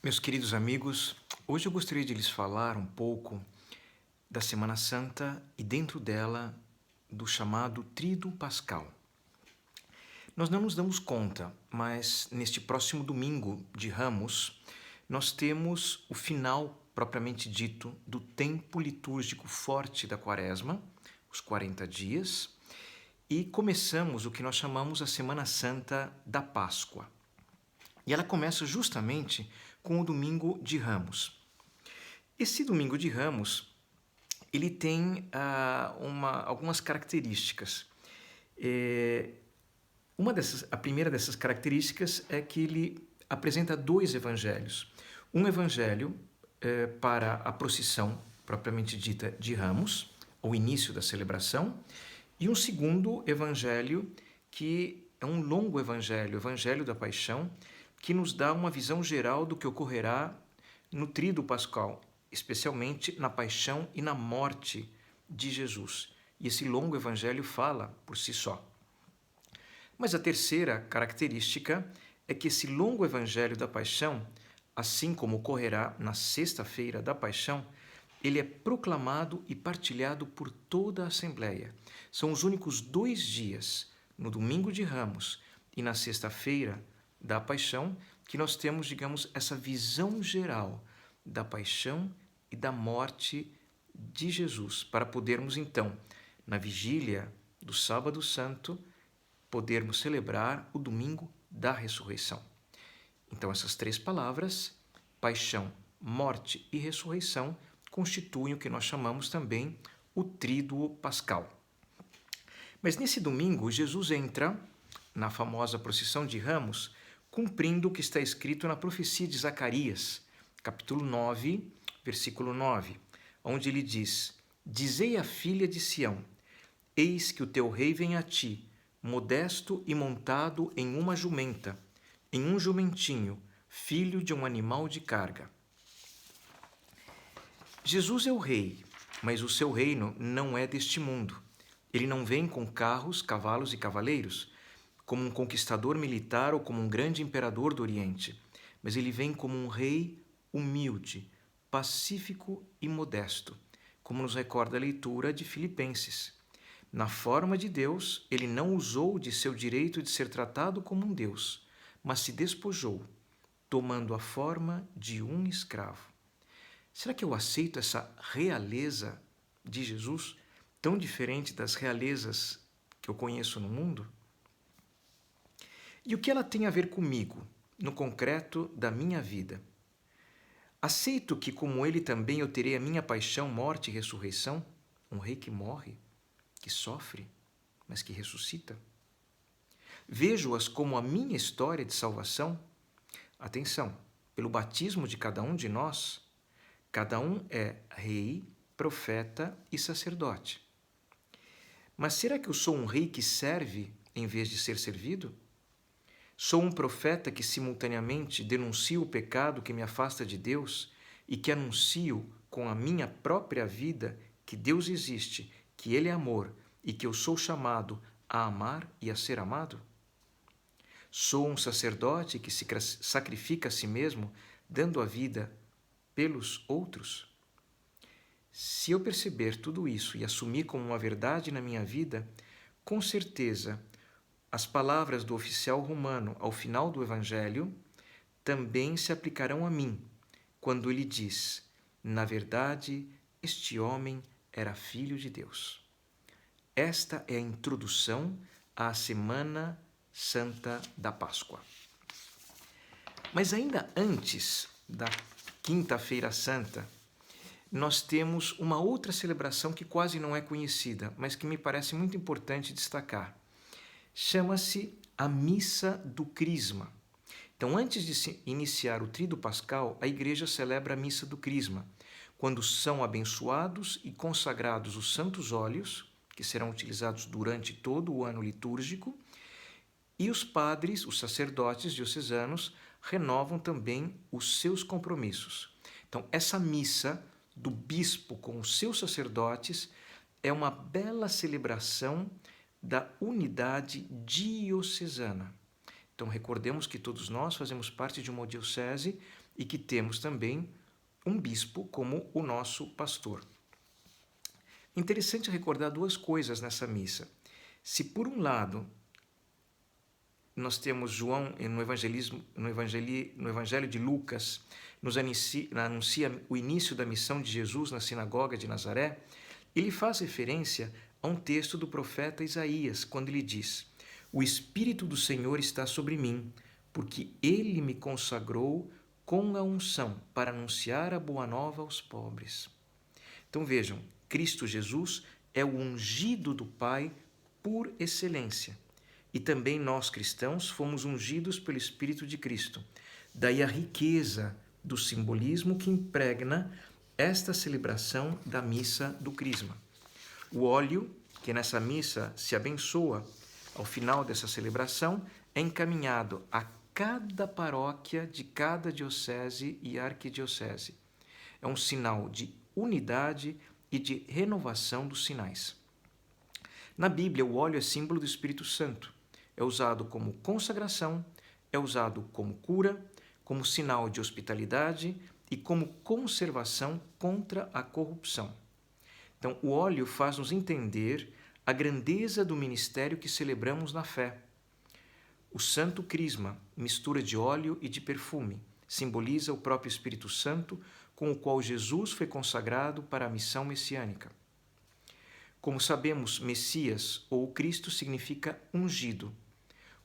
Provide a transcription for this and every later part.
Meus queridos amigos, hoje eu gostaria de lhes falar um pouco da Semana Santa e dentro dela do chamado Tríduo Pascal. Nós não nos damos conta, mas neste próximo domingo de Ramos, nós temos o final propriamente dito do tempo litúrgico forte da Quaresma, os 40 dias, e começamos o que nós chamamos a Semana Santa da Páscoa. E ela começa justamente com o Domingo de Ramos. Esse Domingo de Ramos, ele tem algumas características. A primeira dessas características é que ele apresenta dois evangelhos. Um evangelho para a procissão, propriamente dita, de Ramos, o início da celebração, e um segundo evangelho que é um longo evangelho, o Evangelho da Paixão, que nos dá uma visão geral do que ocorrerá no Tríduo Pascal, especialmente na paixão e na morte de Jesus. E esse longo evangelho fala por si só. Mas a terceira característica é que esse longo evangelho da paixão, assim como ocorrerá na sexta-feira da paixão, ele é proclamado e partilhado por toda a Assembleia. São os únicos 2 dias, no domingo de Ramos e na sexta-feira da paixão, que nós temos, digamos, essa visão geral da paixão e da morte de Jesus, para podermos então, na vigília do Sábado Santo, podermos celebrar o domingo da ressurreição. Então essas 3 palavras, paixão, morte e ressurreição, constituem o que nós chamamos também o Tríduo Pascal. Mas nesse domingo, Jesus entra na famosa procissão de Ramos, cumprindo o que está escrito na profecia de Zacarias, capítulo 9, versículo 9, onde ele diz: Dizei à filha de Sião, eis que o teu rei vem a ti, modesto e montado em uma jumenta, em um jumentinho, filho de um animal de carga. Jesus é o rei, mas o seu reino não é deste mundo. Ele não vem com carros, cavalos e cavaleiros, como um conquistador militar ou como um grande imperador do Oriente, mas ele vem como um rei humilde, pacífico e modesto, como nos recorda a leitura de Filipenses. Na forma de Deus, ele não usou de seu direito de ser tratado como um Deus, mas se despojou, tomando a forma de um escravo. Será que eu aceito essa realeza de Jesus, tão diferente das realezas que eu conheço no mundo? E o que ela tem a ver comigo, no concreto da minha vida? Aceito que, como ele, também eu terei a minha paixão, morte e ressurreição? Um rei que morre, que sofre, mas que ressuscita? Vejo-as como a minha história de salvação? Atenção, pelo batismo de cada um de nós, cada um é rei, profeta e sacerdote. Mas será que eu sou um rei que serve em vez de ser servido? Sou um profeta que simultaneamente denuncio o pecado que me afasta de Deus e que anuncio com a minha própria vida que Deus existe, que Ele é amor e que eu sou chamado a amar e a ser amado? Sou um sacerdote que se sacrifica a si mesmo, dando a vida pelos outros? Se eu perceber tudo isso e assumir como uma verdade na minha vida, com certeza as palavras do oficial romano ao final do Evangelho também se aplicarão a mim, quando ele diz: na verdade, este homem era filho de Deus. Esta é a introdução à Semana Santa da Páscoa. Mas ainda antes da Quinta-feira Santa, nós temos uma outra celebração que quase não é conhecida, mas que me parece muito importante destacar. Chama-se a Missa do Crisma. Então, antes de se iniciar o Tríduo Pascal, a Igreja celebra a Missa do Crisma, quando são abençoados e consagrados os santos óleos, que serão utilizados durante todo o ano litúrgico, e os padres, os sacerdotes diocesanos, renovam também os seus compromissos. Então, essa missa do bispo com os seus sacerdotes é uma bela celebração da unidade diocesana. Então, recordemos que todos nós fazemos parte de uma diocese e que temos também um bispo como o nosso pastor. Interessante recordar duas coisas nessa missa. Se por um lado nós temos João no Evangelho de Lucas, nos anuncia o início da missão de Jesus na sinagoga de Nazaré, ele faz referência a um texto do profeta Isaías, quando ele diz: "O Espírito do Senhor está sobre mim, porque ele me consagrou com a unção para anunciar a boa nova aos pobres." Então vejam, Cristo Jesus é o ungido do Pai por excelência. E também nós cristãos fomos ungidos pelo Espírito de Cristo. Daí a riqueza do simbolismo que impregna esta celebração da missa do Crisma. O óleo que nessa missa se abençoa ao final dessa celebração é encaminhado a cada paróquia de cada diocese e arquidiocese. É um sinal de unidade e de renovação dos sinais. Na Bíblia, o óleo é símbolo do Espírito Santo. É usado como consagração, é usado como cura, como sinal de hospitalidade e como conservação contra a corrupção. Então, o óleo faz-nos entender a grandeza do ministério que celebramos na fé. O Santo Crisma, mistura de óleo e de perfume, simboliza o próprio Espírito Santo, com o qual Jesus foi consagrado para a missão messiânica. Como sabemos, Messias ou Cristo significa ungido.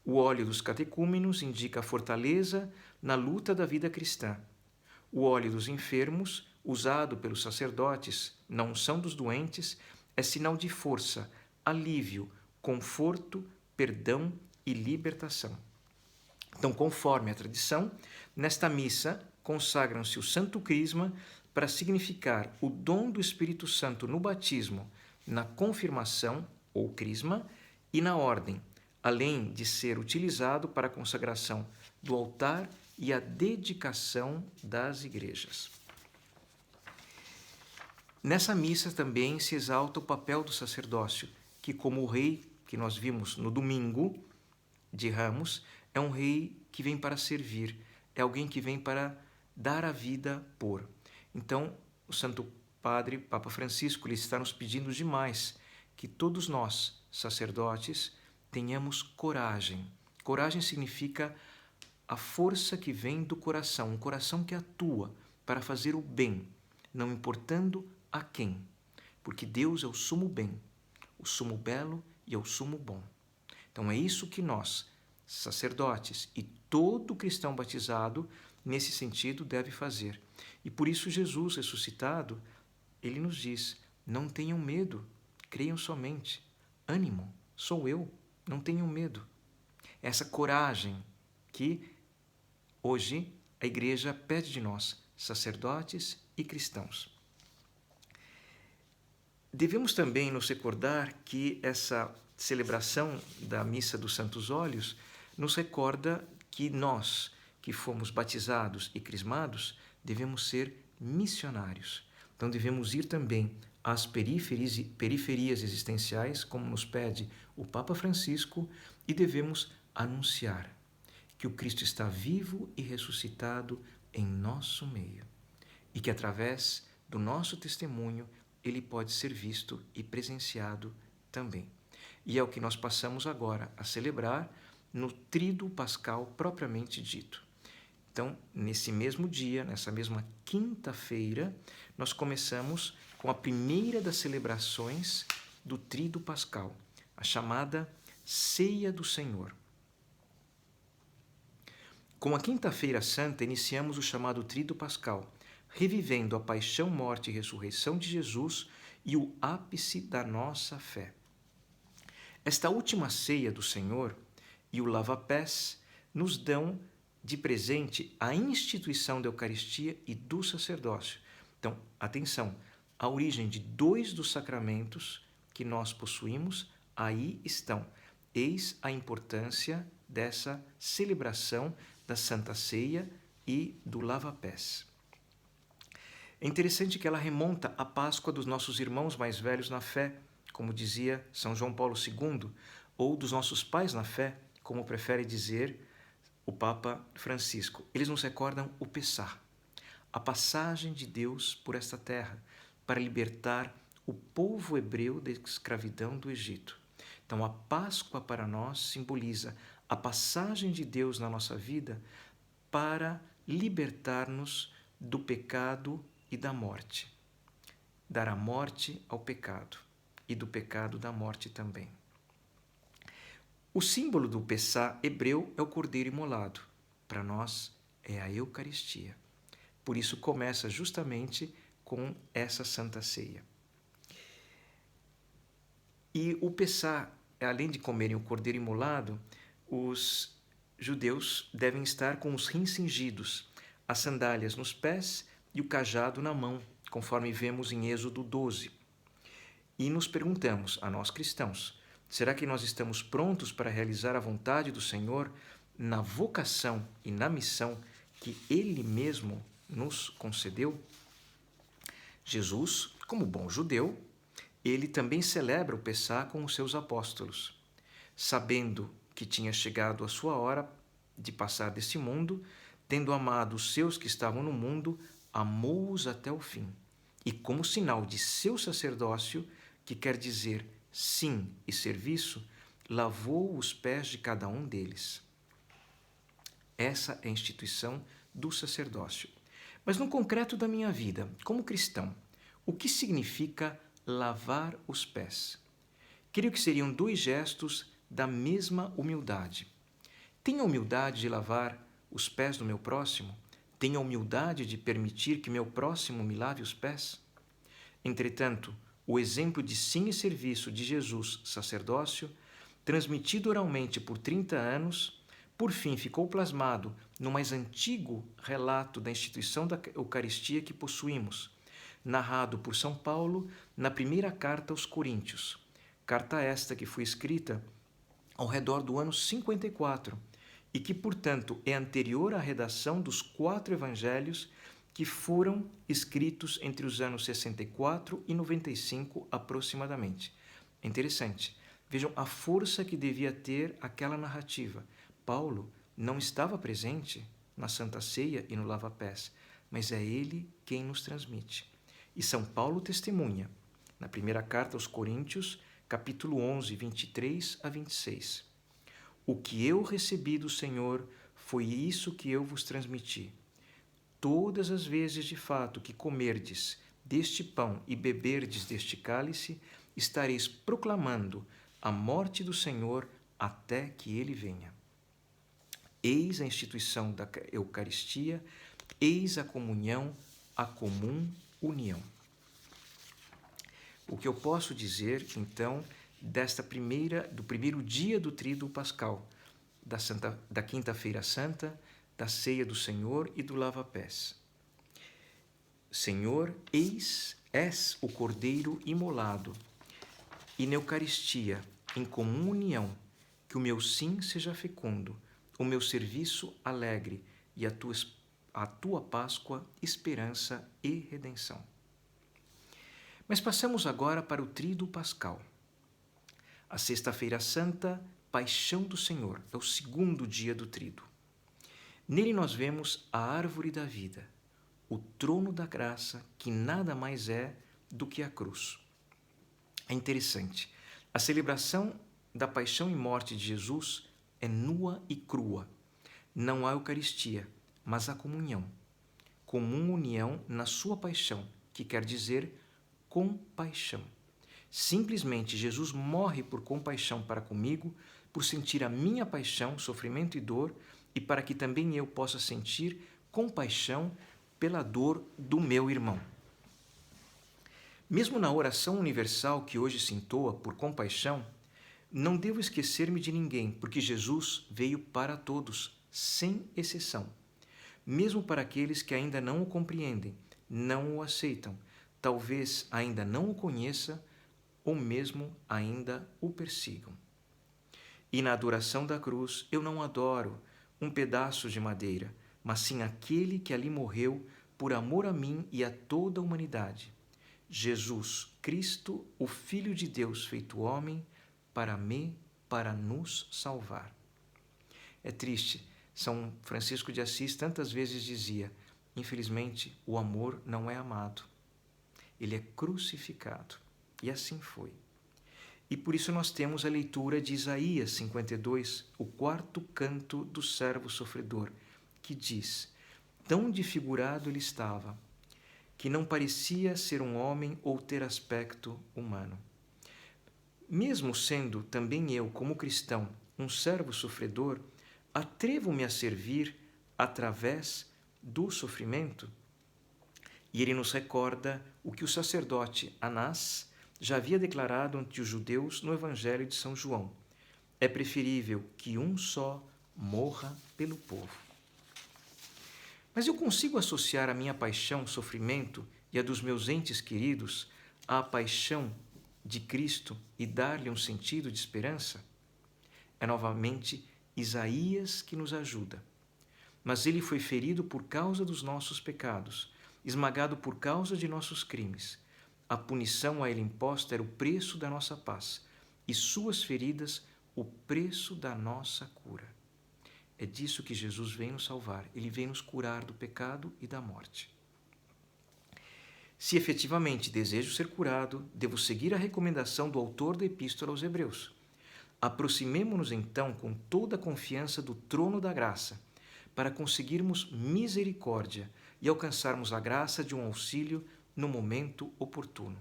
O óleo dos catecúmenos indica a fortaleza na luta da vida cristã. O óleo dos enfermos, usado pelos sacerdotes na unção dos doentes, é sinal de força, alívio, conforto, perdão e libertação. Então, conforme a tradição, nesta missa consagram-se o Santo Crisma para significar o dom do Espírito Santo no batismo, na confirmação ou crisma e na ordem, além de ser utilizado para a consagração do altar e a dedicação das igrejas. Nessa missa também se exalta o papel do sacerdócio, que, como o rei que nós vimos no domingo de Ramos, é um rei que vem para servir, é alguém que vem para dar a vida por. Então, o Santo Padre, Papa Francisco, ele está nos pedindo demais que todos nós, sacerdotes, tenhamos coragem. Coragem significa a força que vem do coração, um coração que atua para fazer o bem, não importando a quem, porque Deus é o sumo bem, o sumo belo e é o sumo bom. Então é isso que nós, sacerdotes e todo cristão batizado, nesse sentido, deve fazer. E por isso Jesus ressuscitado, ele nos diz: não tenham medo, creiam somente. Ânimo, sou eu, não tenham medo. Essa coragem que hoje a Igreja pede de nós, sacerdotes e cristãos. Devemos também nos recordar que essa celebração da Missa dos Santos Óleos nos recorda que nós, que fomos batizados e crismados, devemos ser missionários. Então devemos ir também às periferias existenciais, como nos pede o Papa Francisco, e devemos anunciar que o Cristo está vivo e ressuscitado em nosso meio e que através do nosso testemunho ele pode ser visto e presenciado também. E é o que nós passamos agora a celebrar no Tríduo Pascal propriamente dito. Então, nesse mesmo dia, nessa mesma quinta-feira, nós começamos com a primeira das celebrações do Tríduo Pascal, a chamada Ceia do Senhor. Com a Quinta-feira Santa, iniciamos o chamado Tríduo Pascal, revivendo a paixão, morte e ressurreição de Jesus e o ápice da nossa fé. Esta última ceia do Senhor e o lava-pés nos dão de presente a instituição da Eucaristia e do sacerdócio. Então, atenção, a origem de dois dos sacramentos que nós possuímos, aí estão. Eis a importância dessa celebração da Santa Ceia e do lava-pés. É interessante que ela remonta à Páscoa dos nossos irmãos mais velhos na fé, como dizia São João Paulo II, ou dos nossos pais na fé, como prefere dizer o Papa Francisco. Eles nos recordam o Pessah. a passagem de Deus por esta terra para libertar o povo hebreu da escravidão do Egito. Então, a Páscoa para nós simboliza a passagem de Deus na nossa vida para libertar-nos do pecado e da morte. Dar a morte ao pecado e do pecado da morte também. O símbolo do Pessá hebreu é o cordeiro imolado. Para nós é a Eucaristia. Por isso começa justamente com essa Santa Ceia. E o Pessá, além de comerem o cordeiro imolado, os judeus devem estar com os rins cingidos, as sandálias nos pés e o cajado na mão, conforme vemos em Êxodo 12. E nos perguntamos, a nós cristãos, será que nós estamos prontos para realizar a vontade do Senhor na vocação e na missão que Ele mesmo nos concedeu? Jesus, como bom judeu, ele também celebra o Pessá com os seus apóstolos. Sabendo que tinha chegado a sua hora de passar deste mundo, tendo amado os seus que estavam no mundo, amou-os até o fim. E como sinal de seu sacerdócio, que quer dizer sim e serviço, lavou os pés de cada um deles. Essa é a instituição do sacerdócio. Mas no concreto da minha vida, como cristão, o que significa lavar os pés? Creio que seriam 2 gestos da mesma humildade. Tenho a humildade de lavar os pés do meu próximo? Tenho a humildade de permitir que meu próximo me lave os pés? Entretanto, o exemplo de sim e serviço de Jesus, sacerdócio, transmitido oralmente por 30 anos, por fim ficou plasmado no mais antigo relato da instituição da Eucaristia que possuímos, narrado por São Paulo na primeira carta aos Coríntios. Carta esta que foi escrita ao redor do ano 54 e que, portanto, é anterior à redação dos 4 evangelhos que foram escritos entre os anos 64 e 95 aproximadamente. É interessante. Vejam a força que devia ter aquela narrativa. Paulo não estava presente na Santa Ceia e no lava-pés, mas é ele quem nos transmite. E São Paulo testemunha, na primeira carta aos Coríntios, capítulo 11, 23 a 26. O que eu recebi do Senhor foi isso que eu vos transmiti. Todas as vezes de fato que comerdes deste pão e beberdes deste cálice, estareis proclamando a morte do Senhor até que ele venha. Eis a instituição da Eucaristia, eis a comunhão, a comum união. O que eu posso dizer, então, do primeiro dia do Tríduo Pascal, da Quinta-feira Santa, da Ceia do Senhor e do lava-pés. Senhor, és o Cordeiro imolado, e na Eucaristia, em comum união, que o meu sim seja fecundo, o meu serviço alegre e a tua Páscoa, esperança e redenção. Mas passamos agora para o Tríduo Pascal. A Sexta-feira Santa, Paixão do Senhor, é o segundo dia do Tríduo. Nele nós vemos a árvore da vida, o trono da graça, que nada mais é do que a cruz. É interessante, a celebração da paixão e morte de Jesus é nua e crua. Não há Eucaristia, mas há comunhão. Comum união na sua paixão, que quer dizer compaixão. Simplesmente Jesus morre por compaixão para comigo, por sentir a minha paixão, sofrimento e dor, e para que também eu possa sentir compaixão pela dor do meu irmão. Mesmo na oração universal que hoje se entoa por compaixão, não devo esquecer-me de ninguém, porque Jesus veio para todos, sem exceção. Mesmo para aqueles que ainda não o compreendem, não o aceitam, talvez ainda não o conheça ou mesmo ainda o persigam. E na adoração da cruz eu não adoro um pedaço de madeira, mas sim aquele que ali morreu por amor a mim e a toda a humanidade. Jesus Cristo, o Filho de Deus feito homem, para nos salvar. É triste, São Francisco de Assis tantas vezes dizia: infelizmente, o amor não é amado. Ele é crucificado. E assim foi. E por isso nós temos a leitura de Isaías 52, o quarto canto do servo sofredor, que diz: tão desfigurado ele estava, que não parecia ser um homem ou ter aspecto humano. Mesmo sendo também eu, como cristão, um servo sofredor, atrevo-me a servir através do sofrimento? E ele nos recorda o que o sacerdote Anás já havia declarado ante os judeus no Evangelho de São João: é preferível que um só morra pelo povo. Mas eu consigo associar a minha paixão, sofrimento e a dos meus entes queridos à paixão de Cristo e dar-lhe um sentido de esperança? É novamente Isaías que nos ajuda. Mas ele foi ferido por causa dos nossos pecados, esmagado por causa de nossos crimes. A punição a ele imposta era o preço da nossa paz, e suas feridas o preço da nossa cura. É disso que Jesus vem nos salvar. Ele vem nos curar do pecado e da morte. Se efetivamente desejo ser curado, devo seguir a recomendação do autor da Epístola aos Hebreus. Aproximemo-nos então com toda a confiança do trono da graça, para conseguirmos misericórdia e alcançarmos a graça de um auxílio no momento oportuno.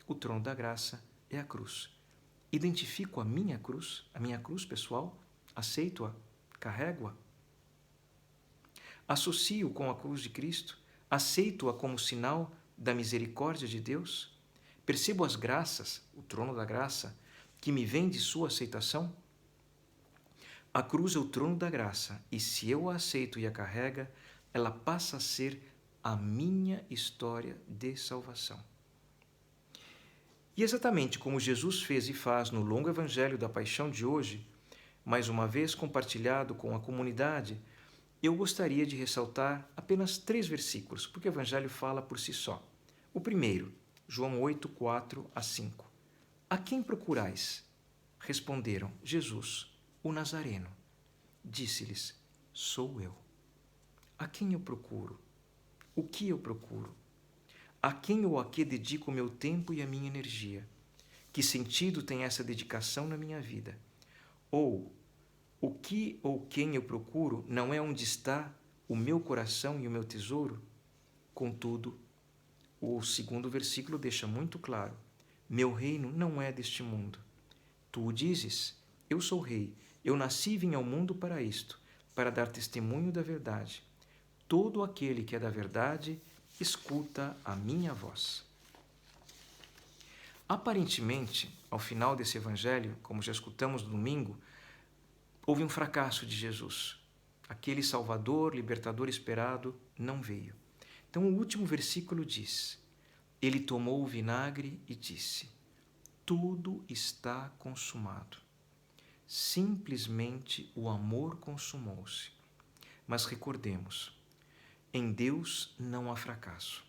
O trono da graça é a cruz. Identifico a minha cruz pessoal, aceito-a, carrego-a. Associo com a cruz de Cristo, aceito-a como sinal da misericórdia de Deus, percebo as graças, o trono da graça, que me vem de sua aceitação. A cruz é o trono da graça, e se eu a aceito e a carrega, ela passa a ser a minha história de salvação. E exatamente como Jesus fez e faz no longo Evangelho da Paixão de hoje, mais uma vez compartilhado com a comunidade, eu gostaria de ressaltar apenas 3 versículos, porque o Evangelho fala por si só. O primeiro, João 8, 4 a 5. A quem procurais? Responderam: Jesus, o Nazareno. Disse-lhes: sou eu. A quem eu procuro? O que eu procuro? A quem ou a que dedico o meu tempo e a minha energia? Que sentido tem essa dedicação na minha vida? Ou, o que ou quem eu procuro não é onde está o meu coração e o meu tesouro? Contudo, o segundo versículo deixa muito claro: meu reino não é deste mundo. Tu o dizes: eu sou rei, eu nasci e vim ao mundo para isto, para dar testemunho da verdade. Todo aquele que é da verdade escuta a minha voz. Aparentemente, ao final desse evangelho, como já escutamos no domingo, houve um fracasso de Jesus. Aquele Salvador, libertador esperado, não veio. Então, o último versículo diz: ele tomou o vinagre e disse: tudo está consumado. Simplesmente o amor consumou-se. Mas recordemos, em Deus não há fracasso,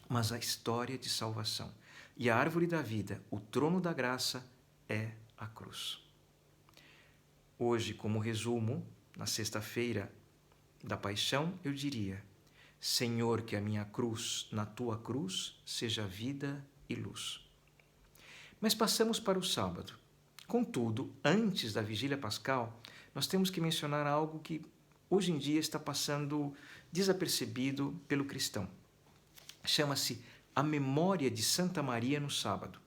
mas a história de salvação. E a árvore da vida, o trono da graça, é a cruz. Hoje, como resumo, na sexta-feira da paixão, eu diria: Senhor, que a minha cruz, na tua cruz, seja vida e luz. Mas passamos para o sábado. Contudo, antes da vigília pascal, nós temos que mencionar algo que hoje em dia está passando desapercebido pelo cristão. Chama-se a memória de Santa Maria no sábado.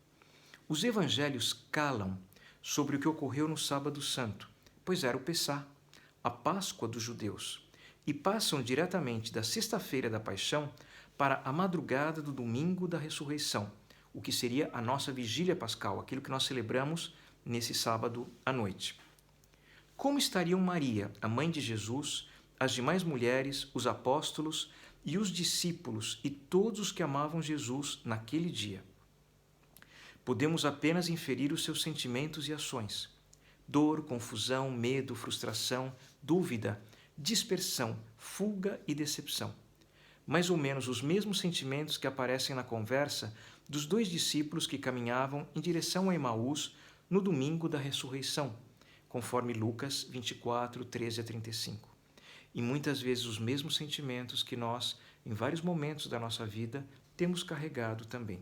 Os evangelhos calam sobre o que ocorreu no sábado santo, pois era o Pessá, a Páscoa dos judeus, e passam diretamente da sexta-feira da paixão para a madrugada do domingo da ressurreição, o que seria a nossa vigília pascal, aquilo que nós celebramos nesse sábado à noite. Como estariam Maria, a mãe de Jesus, as demais mulheres, os apóstolos e os discípulos e todos os que amavam Jesus naquele dia? Podemos apenas inferir os seus sentimentos e ações: dor, confusão, medo, frustração, dúvida, dispersão, fuga e decepção. Mais ou menos os mesmos sentimentos que aparecem na conversa dos 2 discípulos que caminhavam em direção a Emaús no domingo da ressurreição, conforme Lucas 24, 13 a 35. e muitas vezes os mesmos sentimentos que nós, em vários momentos da nossa vida, temos carregado também.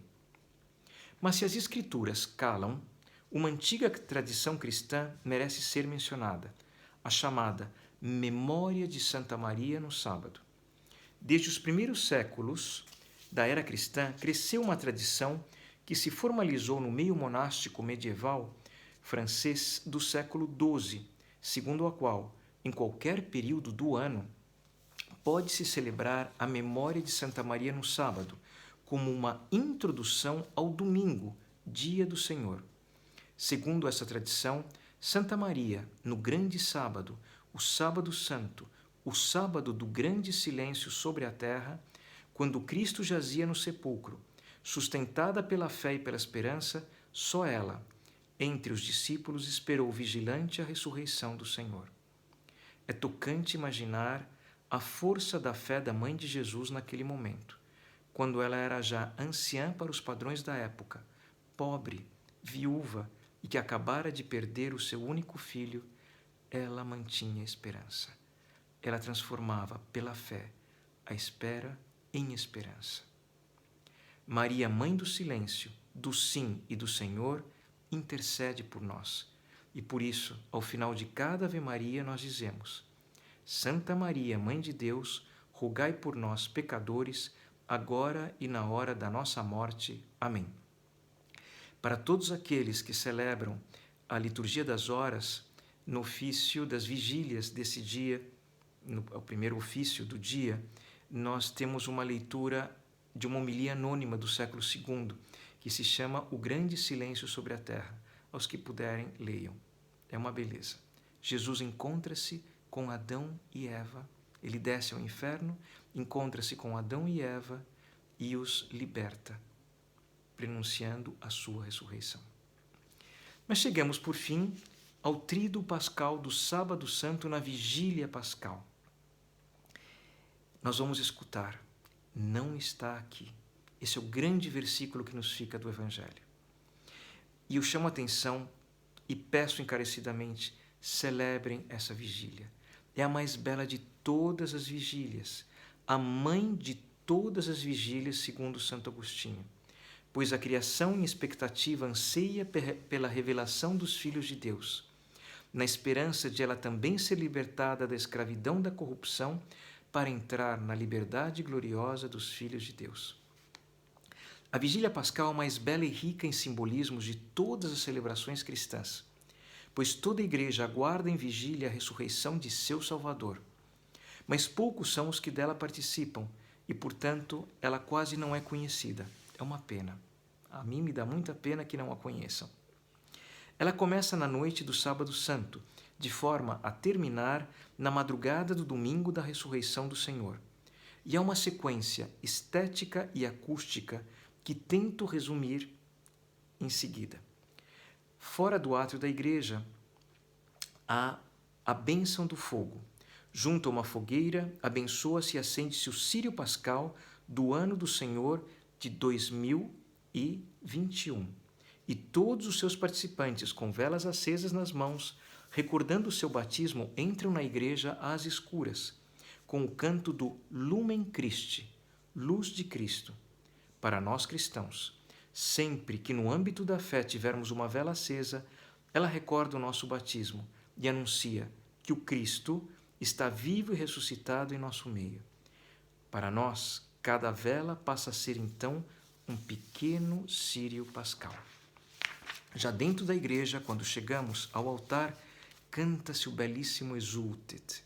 Mas se as Escrituras calam, uma antiga tradição cristã merece ser mencionada, a chamada Memória de Santa Maria no sábado. Desde os primeiros séculos da era cristã, cresceu uma tradição que se formalizou no meio monástico medieval francês do século XII, segundo a qual, em qualquer período do ano, pode-se celebrar a memória de Santa Maria no sábado, como uma introdução ao domingo, dia do Senhor. Segundo essa tradição, Santa Maria, no grande sábado, o sábado santo, o sábado do grande silêncio sobre a terra, quando Cristo jazia no sepulcro, sustentada pela fé e pela esperança, só ela, entre os discípulos, esperou vigilante a ressurreição do Senhor. É tocante imaginar a força da fé da mãe de Jesus naquele momento, quando ela era já anciã para os padrões da época, pobre, viúva e que acabara de perder o seu único filho. Ela mantinha a esperança. Ela transformava pela fé a espera em esperança. Maria, mãe do silêncio, do sim e do Senhor, intercede por nós. E por isso, ao final de cada Ave Maria, nós dizemos: Santa Maria, Mãe de Deus, rogai por nós, pecadores, agora e na hora da nossa morte. Amém. Para todos aqueles que celebram a liturgia das horas, no ofício das vigílias desse dia, no primeiro ofício do dia, nós temos uma leitura de uma homilia anônima do século II, que se chama O Grande Silêncio sobre a Terra. Aos que puderem, leiam. É uma beleza. Jesus encontra-se com Adão e Eva, ele desce ao inferno, encontra-se com Adão e Eva e os liberta, prenunciando a sua ressurreição. Mas chegamos, por fim, ao tríduo pascal do Sábado Santo na Vigília Pascal. Nós vamos escutar: não está aqui. Esse é o grande versículo que nos fica do Evangelho. E eu chamo a atenção e peço encarecidamente: celebrem essa vigília. É a mais bela de todas as vigílias, a mãe de todas as vigílias, segundo Santo Agostinho, pois a criação em expectativa anseia pela revelação dos filhos de Deus, na esperança de ela também ser libertada da escravidão da corrupção para entrar na liberdade gloriosa dos filhos de Deus. A vigília pascal é a mais bela e rica em simbolismos de todas as celebrações cristãs, pois toda a igreja aguarda em vigília a ressurreição de seu Salvador. Mas poucos são os que dela participam e, portanto, ela quase não é conhecida. É uma pena. A mim me dá muita pena que não a conheçam. Ela começa na noite do Sábado Santo, de forma a terminar na madrugada do domingo da ressurreição do Senhor. E é uma sequência estética e acústica que tento resumir em seguida. Fora do átrio da igreja, há a bênção do fogo. Junto a uma fogueira, abençoa-se e acende-se o círio pascal do ano do Senhor de 2021. E todos os seus participantes, com velas acesas nas mãos, recordando o seu batismo, entram na igreja às escuras, com o canto do Lumen Christi, luz de Cristo. Para nós cristãos, sempre que no âmbito da fé tivermos uma vela acesa, ela recorda o nosso batismo e anuncia que o Cristo está vivo e ressuscitado em nosso meio. Para nós, cada vela passa a ser então um pequeno círio pascal. Já dentro da igreja, quando chegamos ao altar, canta-se o belíssimo Exultet.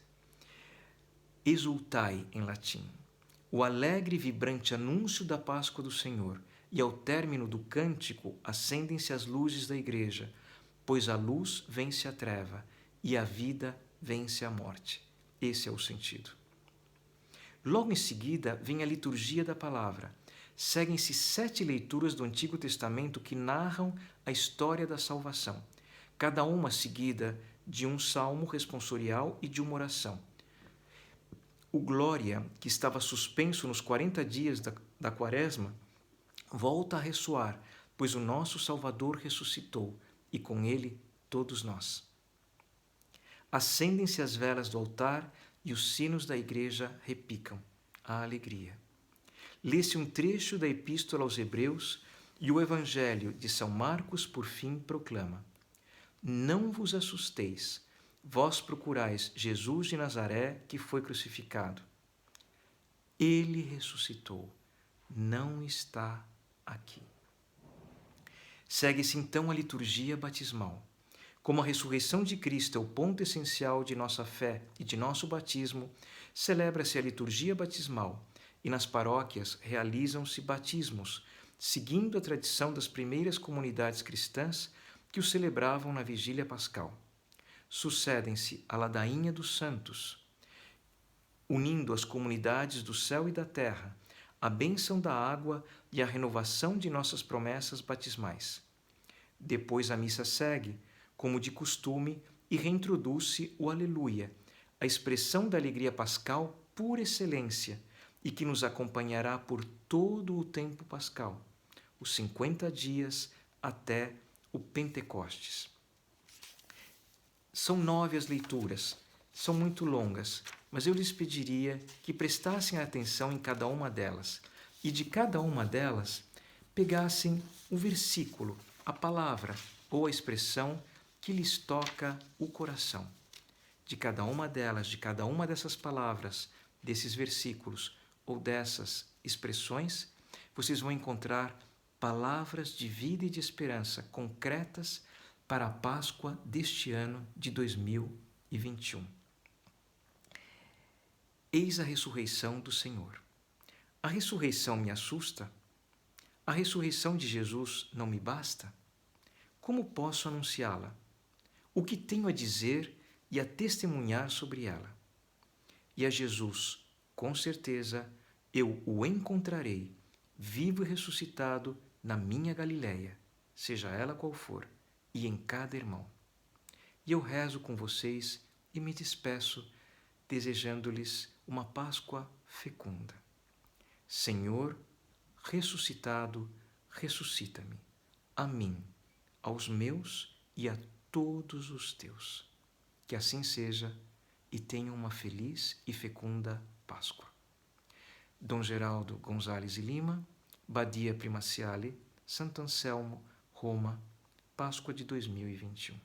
Exultai, em latim, o alegre e vibrante anúncio da Páscoa do Senhor, e ao término do cântico acendem-se as luzes da igreja, pois a luz vence a treva e a vida vence a morte. Esse é o sentido. Logo em seguida vem a liturgia da palavra. Seguem-se 7 leituras do Antigo Testamento que narram a história da salvação, cada uma seguida de um salmo responsorial e de uma oração. O Glória, que estava suspenso nos 40 dias da Quaresma, volta a ressoar, pois o nosso Salvador ressuscitou, e com ele todos nós. Acendem-se as velas do altar e os sinos da igreja repicam. A alegria. Lê-se um trecho da Epístola aos Hebreus e o Evangelho de São Marcos, por fim, proclama: Não vos assusteis, vós procurais Jesus de Nazaré, que foi crucificado. Ele ressuscitou, não está aqui. Segue-se então a liturgia batismal. Como a ressurreição de Cristo é o ponto essencial de nossa fé e de nosso batismo, celebra-se a liturgia batismal e nas paróquias realizam-se batismos, seguindo a tradição das primeiras comunidades cristãs que o celebravam na vigília pascal. Sucedem-se a ladainha dos santos, unindo as comunidades do céu e da terra, a bênção da água e a renovação de nossas promessas batismais. Depois a missa segue, como de costume, e reintroduz-se o Aleluia, a expressão da alegria pascal por excelência e que nos acompanhará por todo o tempo pascal, os 50 dias até o Pentecostes. São 9 as leituras, são muito longas, mas eu lhes pediria que prestassem atenção em cada uma delas e de cada uma delas pegassem um versículo, a palavra ou a expressão que lhes toca o coração. De cada uma delas, de cada uma dessas palavras, desses versículos ou dessas expressões, vocês vão encontrar palavras de vida e de esperança concretas para a Páscoa deste ano de 2021. Eis a ressurreição do Senhor. A ressurreição me assusta? A ressurreição de Jesus não me basta? Como posso anunciá-la? O que tenho a dizer e a testemunhar sobre ela? E a Jesus, com certeza, eu o encontrarei, vivo e ressuscitado, na minha Galileia, seja ela qual for, e em cada irmão. E eu rezo com vocês e me despeço, desejando-lhes uma Páscoa fecunda. Senhor, ressuscitado, ressuscita-me, a mim, aos meus e a todos os teus. Que assim seja e tenham uma feliz e fecunda Páscoa. Dom Geraldo Gonzalez e Lima, Badia Primaciale, Santo Anselmo, Roma, Páscoa de 2021.